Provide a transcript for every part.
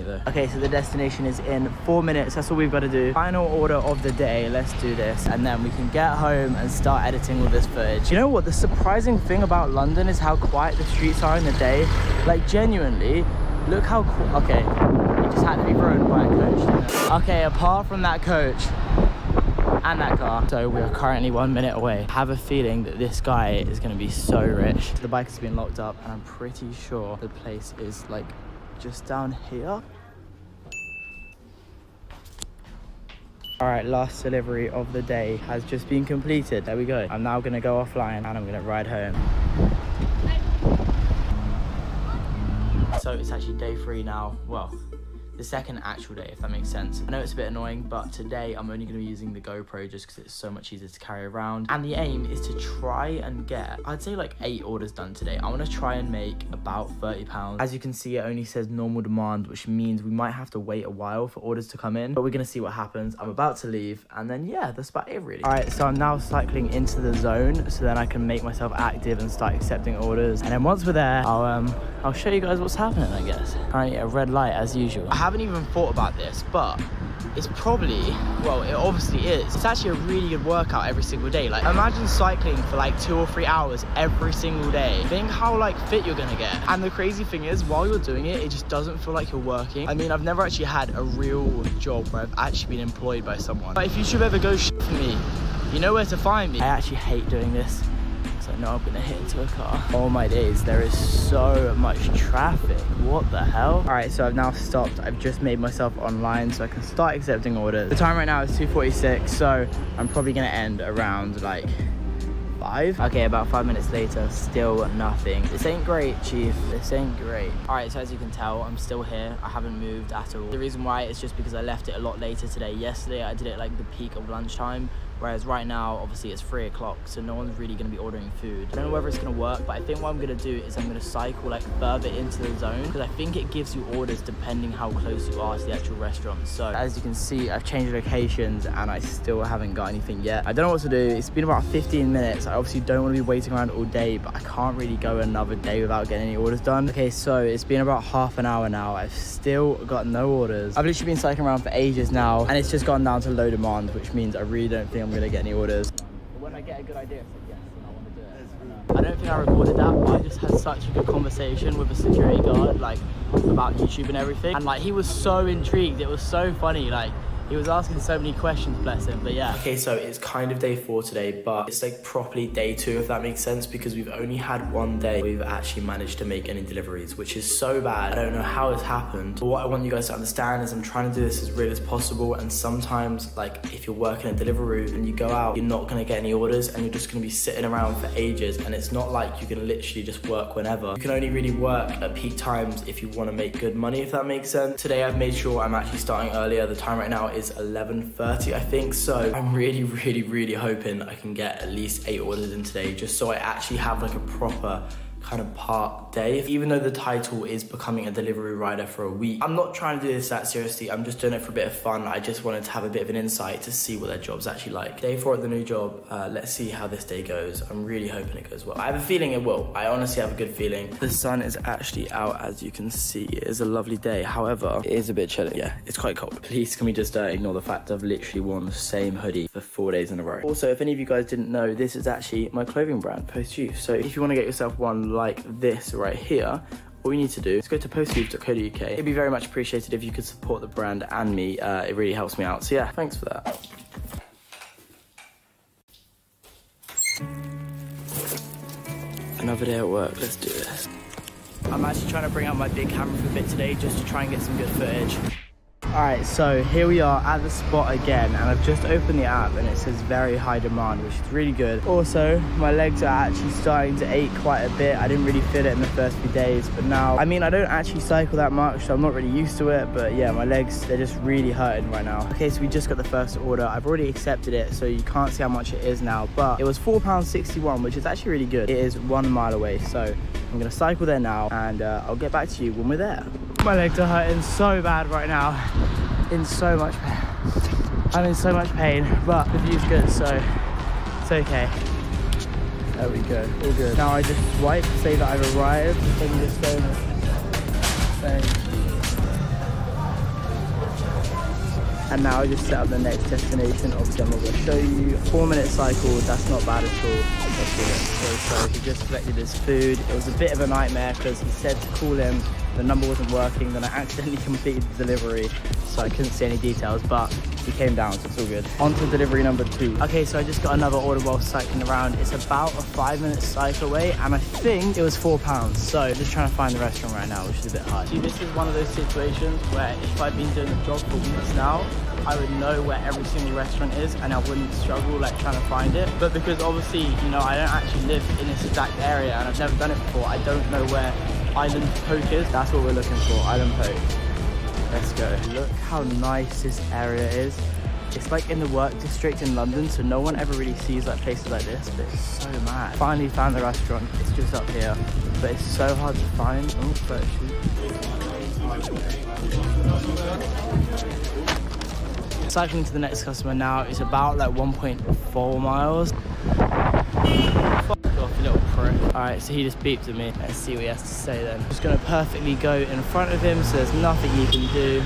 though. Okay, so the destination is in 4 minutes. That's all we've got to do. Final order of the day. Let's do this. And then we can get home and start editing all this footage. You know what? The surprising thing about London is how quiet the streets are in the day. Like, genuinely, look how okay, it just had to be ruined by a coach, didn't it? Okay, apart from that coach and that car, so we're currently 1 minute away. I have a feeling that this guy is going to be so rich. The bike has been locked up and I'm pretty sure the place is like just down here. All right, last delivery of the day has just been completed. There we go. I'm now gonna go offline and I'm gonna ride home. So it's actually day 3 now. Well, the second actual day, if that makes sense. I know it's a bit annoying, but today I'm only going to be using the GoPro just because it's so much easier to carry around. And the aim is to try and get, I'd say like 8 orders done today. I want to try and make about £30. As you can see, it only says normal demand, which means we might have to wait a while for orders to come in, but we're going to see what happens. I'm about to leave, and then yeah, that's about it really. All right, so I'm now cycling into the zone, so then I can make myself active and start accepting orders. And then once we're there, I'll show you guys what's happening, I guess. All right, a red light as usual. I haven't even thought about this, but it's probably, well, it obviously is. It's actually a really good workout every single day. Like, imagine cycling for like 2 or 3 hours every single day. Think how like fit you're gonna get. And the crazy thing is, while you're doing it, it just doesn't feel like you're working. I mean, I've never actually had a real job where I've actually been employed by someone. But if you should ever go for me, you know where to find me. I actually hate doing this. I know I'm gonna hit into a car. Oh my days, there is so much traffic. What the hell? All right, so I've now stopped. I've just made myself online so I can start accepting orders. The time right now is 2:46, so I'm probably gonna end around like 5. Okay, about 5 minutes later, still nothing. This ain't great, chief. This ain't great. All right, so as you can tell, I'm still here. I haven't moved at all. The reason why is just because I left it a lot later today. Yesterday, I did it like the peak of lunchtime. Whereas right now, obviously it's 3 o'clock, so no one's really gonna be ordering food. I don't know whether it's gonna work, but I think what I'm gonna do is I'm gonna cycle like further into the zone, because I think it gives you orders depending how close you are to the actual restaurant. So as you can see, I've changed locations and I still haven't got anything yet. I don't know what to do. It's been about 15 minutes. I obviously don't wanna be waiting around all day, but I can't really go another day without getting any orders done. Okay, so it's been about half an hour now. I've still got no orders. I've literally been cycling around for ages now, and it's just gone down to low demand, which means I really don't think I'm gonna get any orders. When I get a good idea, it's like yes, and I want to do it. I don't think I recorded that, but I just had such a good conversation with a security guard, like about YouTube and everything, and like he was so intrigued. It was so funny. Like, he was asking so many questions, bless him, but yeah. Okay, so it's kind of day 4 today, but it's like properly day 2, if that makes sense, because we've only had 1 day we've actually managed to make any deliveries, which is so bad. I don't know how it's happened, but what I want you guys to understand is I'm trying to do this as real as possible, and sometimes, like, if you're working a delivery and you go out, you're not gonna get any orders, and you're just gonna be sitting around for ages, and it's not like you can literally just work whenever. You can only really work at peak times if you wanna make good money, if that makes sense. Today I've made sure I'm actually starting earlier. The time right now is 11:30, I think, so I'm really hoping I can get at least 8 orders in today, just so I actually have like a proper kind of part day. Even though the title is becoming a delivery rider for a week, I'm not trying to do this that seriously. I'm just doing it for a bit of fun. I just wanted to have a bit of an insight to see what their job's actually like. Day 4 at the new job. Let's see how this day goes. I'm really hoping it goes well. I have a feeling it will. I honestly have a good feeling. The sun is actually out, as you can see. It is a lovely day. However, it is a bit chilly. Yeah, it's quite cold. Please, can we just ignore the fact I've literally worn the same hoodie for 4 days in a row. Also, if any of you guys didn't know, this is actually my clothing brand, Post Youth. So if you want to get yourself one like this right here, all you need to do is go to postyouth.co.uk. It'd be very much appreciated if you could support the brand and me. It really helps me out. So yeah, thanks for that. Another day at work, let's do this. I'm actually trying to bring out my big camera for a bit today just to try and get some good footage. Alright, so here we are at the spot again, and I've just opened the app and it says very high demand, which is really good. Also, my legs are actually starting to ache quite a bit. I didn't really feel it in the first few days, but now, I mean, I don't actually cycle that much, so I'm not really used to it, but yeah, my legs, they're just really hurting right now. Okay, so we just got the first order. I've already accepted it, so you can't see how much it is now, but it was £4.61, which is actually really good. It is 1 mile away, so I'm gonna cycle there now, and I'll get back to you when we're there. My legs are hurting so bad right now. In so much pain. I'm in so much pain, but the view's good, so it's okay. There we go, all good. Now I just swipe to say that I've arrived, then you just go saying And now I just set up the next destination. Obviously I'm not going to show you. 4-minute cycle, that's not bad at all. Let's do it. So he just collected his food. It was a bit of a nightmare because he said to call him, the number wasn't working, then I accidentally completed the delivery, so I couldn't see any details, but he came down, so it's all good. On to delivery number 2. Okay, so I just got another order while cycling around. It's about a 5-minute cycle away, and I think it was £4, so just trying to find the restaurant right now, which is a bit hard. See, this is one of those situations where if I've been doing the job for weeks now, I would know where every single restaurant is and I wouldn't struggle like trying to find it. But because obviously, you know, I don't actually live in this exact area and I've never done it before, I don't know where Island Poke is. That's what we're looking for, Island Poke. Let's go. Look how nice this area is. It's like in the work district in London, so no one ever really sees like places like this, but it's so mad. Finally found the restaurant. It's just up here, but it's so hard to find. Oh, photo shoot. Cycling to the next customer now. It's about like 1.4 miles. Fuck off, you little prick. Alright, so he just beeped at me. Let's see what he has to say then. I'm just gonna perfectly go in front of him so there's nothing he can do.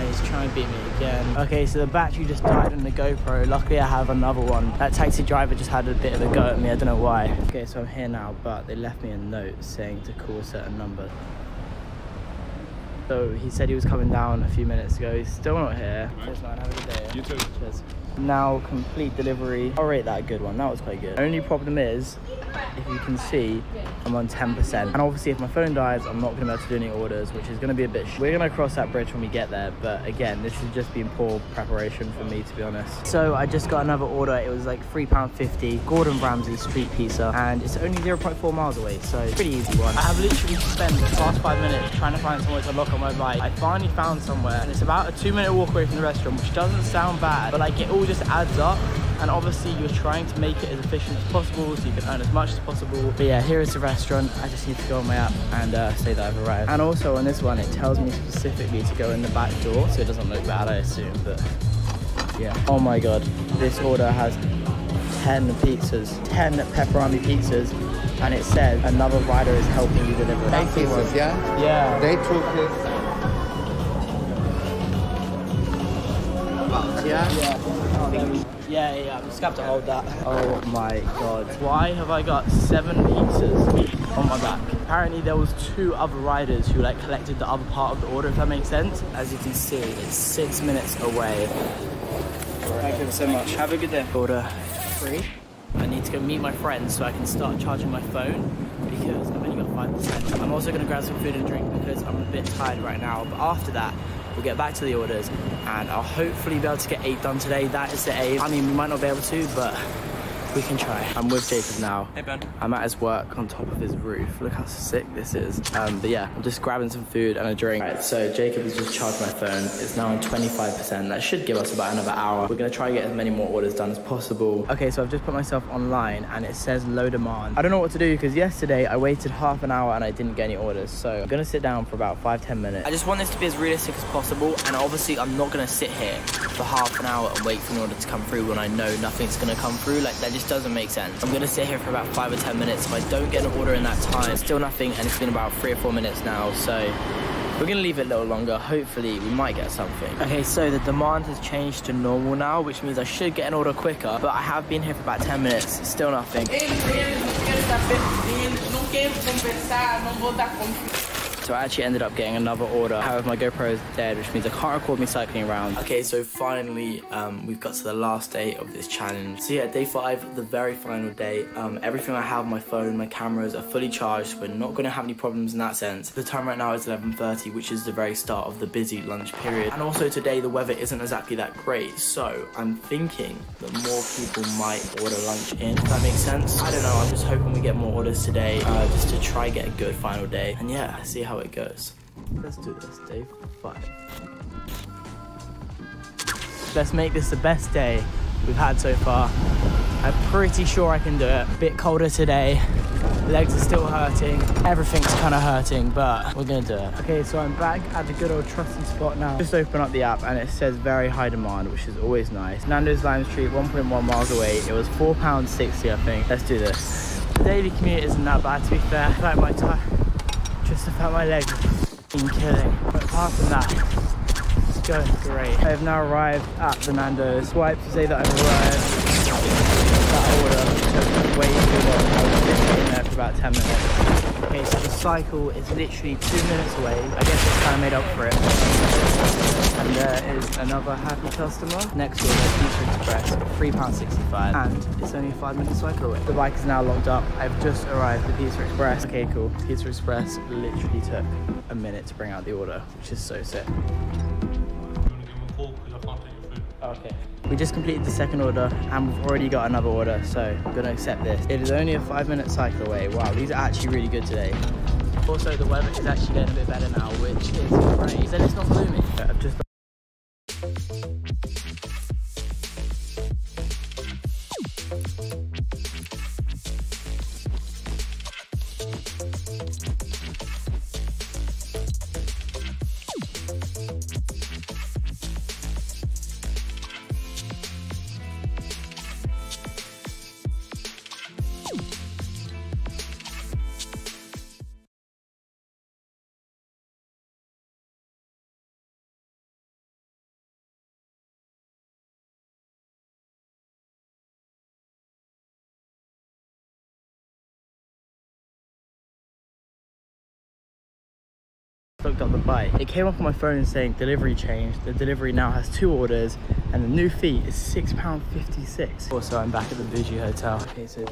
He's trying to beat me again. Okay, so the battery just died on the GoPro. Luckily I have another one. That taxi driver just had a bit of a go at me, I don't know why. Okay, so I'm here now, but they left me a note saying to call a certain number. So he said he was coming down a few minutes ago. He's still not here. Cheers, man. Have a good day. You too. Cheers. Now complete delivery. I'll rate that a good one. That was quite good. The only problem is, if you can see, I'm on 10%. And obviously if my phone dies, I'm not gonna be able to do any orders, which is gonna be a bit we're gonna cross that bridge when we get there. But again, this has just been poor preparation for me, to be honest. So I just got another order. It was like £3.50, Gordon Ramsay street pizza, and it's only 0.4 miles away, so pretty easy one. I have literally spent the past 5 minutes trying to find somewhere to lock on my bike. I finally found somewhere, and it's about a 2-minute walk away from the restaurant, which doesn't sound bad, but like it all just adds up. And obviously you're trying to make it as efficient as possible so you can earn as much as possible. But yeah, here is the restaurant. I just need to go on my app and say that I've arrived. And also on this one, it tells me specifically to go in the back door, so it doesn't look bad, I assume, but yeah. Oh my God, this order has 10 pizzas, 10 pepperoni pizzas, and it says another rider is helping you deliver. 10 pizzas, yeah? Yeah. They took it. Yeah, I'm just gonna have to hold that. Oh my God. Why have I got 7 pizzas on my back? Apparently there was 2 other riders who like collected the other part of the order, if that makes sense. As you can see, it's 6 minutes away. Thank you so much. Have a good day. Order 3. I need to go meet my friends so I can start charging my phone because I've only got 5%. I'm also gonna grab some food and drink because I'm a bit tired right now. But after that, we'll get back to the orders and I'll hopefully be able to get 8 done today. That is the aim. I mean, we might not be able to, but we can try. I'm with Jacob now. Hey, Ben. I'm at his work on top of his roof. Look how sick this is. But yeah, I'm just grabbing some food and a drink. All right, so Jacob has just charged my phone. It's now on 25%. That should give us about another hour. We're gonna try and get as many more orders done as possible. Okay, so I've just put myself online and it says low demand. I don't know what to do because yesterday I waited half an hour and I didn't get any orders. So I'm gonna sit down for about 5-10 minutes. I just want this to be as realistic as possible. And obviously I'm not gonna sit here for half an hour and wait for an order to come through when I know nothing's gonna come through. Like, that just doesn't make sense. I'm gonna sit here for about 5 or 10 minutes. If I don't get an order in that time, still nothing, and it's been about 3 or 4 minutes now, so we're gonna leave it a little longer. Hopefully we might get something. Okay, so the demand has changed to normal now, which means I should get an order quicker, but I have been here for about 10 minutes, still nothing. So I actually ended up getting another order. However, my GoPro is dead, which means I can't record me cycling around. Okay, so finally, we've got to the last day of this challenge. So yeah, day 5, the very final day. Everything I have, my phone, my cameras are fully charged. We're not gonna have any problems in that sense. The time right now is 11:30, which is the very start of the busy lunch period. And also today, the weather isn't exactly that great. So I'm thinking that more people might order lunch in, if that makes sense. I don't know, I'm just hoping we get more orders today, just to try get a good final day. And yeah, see how it goes. Let's do this, day 5. Let's make this the best day we've had so far. I'm pretty sure I can do it. A bit colder today, legs are still hurting, everything's kind of hurting, but we're gonna do it. Okay, so I'm back at the good old trusty spot now. Just open up the app and it says very high demand, which is always nice. Nando's Lime Street, 1.1 miles away. It was £4.60, I think. Let's do this. The daily commute isn't that bad, to be fair. Like my time. Just about my legs been killing. But apart from that, going great. I have now arrived at the Nando's. Swipe to say that I've arrived. That order took way too long. I was literally in there for about 10 minutes. Okay, so the cycle is literally 2 minutes away. I guess it's kind of made up for it. And there is another happy customer. Next order, Pizza Express, £3.65. And it's only a 5-minute cycle away. The bike is now locked up. I've just arrived at Pizza Express. Okay, cool. Pizza Express literally took a minute to bring out the order, which is so sick. Okay. We just completed the second order and we've already got another order, so I'm gonna accept this. It is only a 5-minute cycle away. Wow, these are actually really good today. Also, the weather is actually getting a bit better now, which is great. Then it's not gloomy. I've just looked up the bike. It came up on my phone saying delivery changed. The delivery now has 2 orders and the new fee is £6.56. Also, I'm back at the Bougie Hotel. Okay, so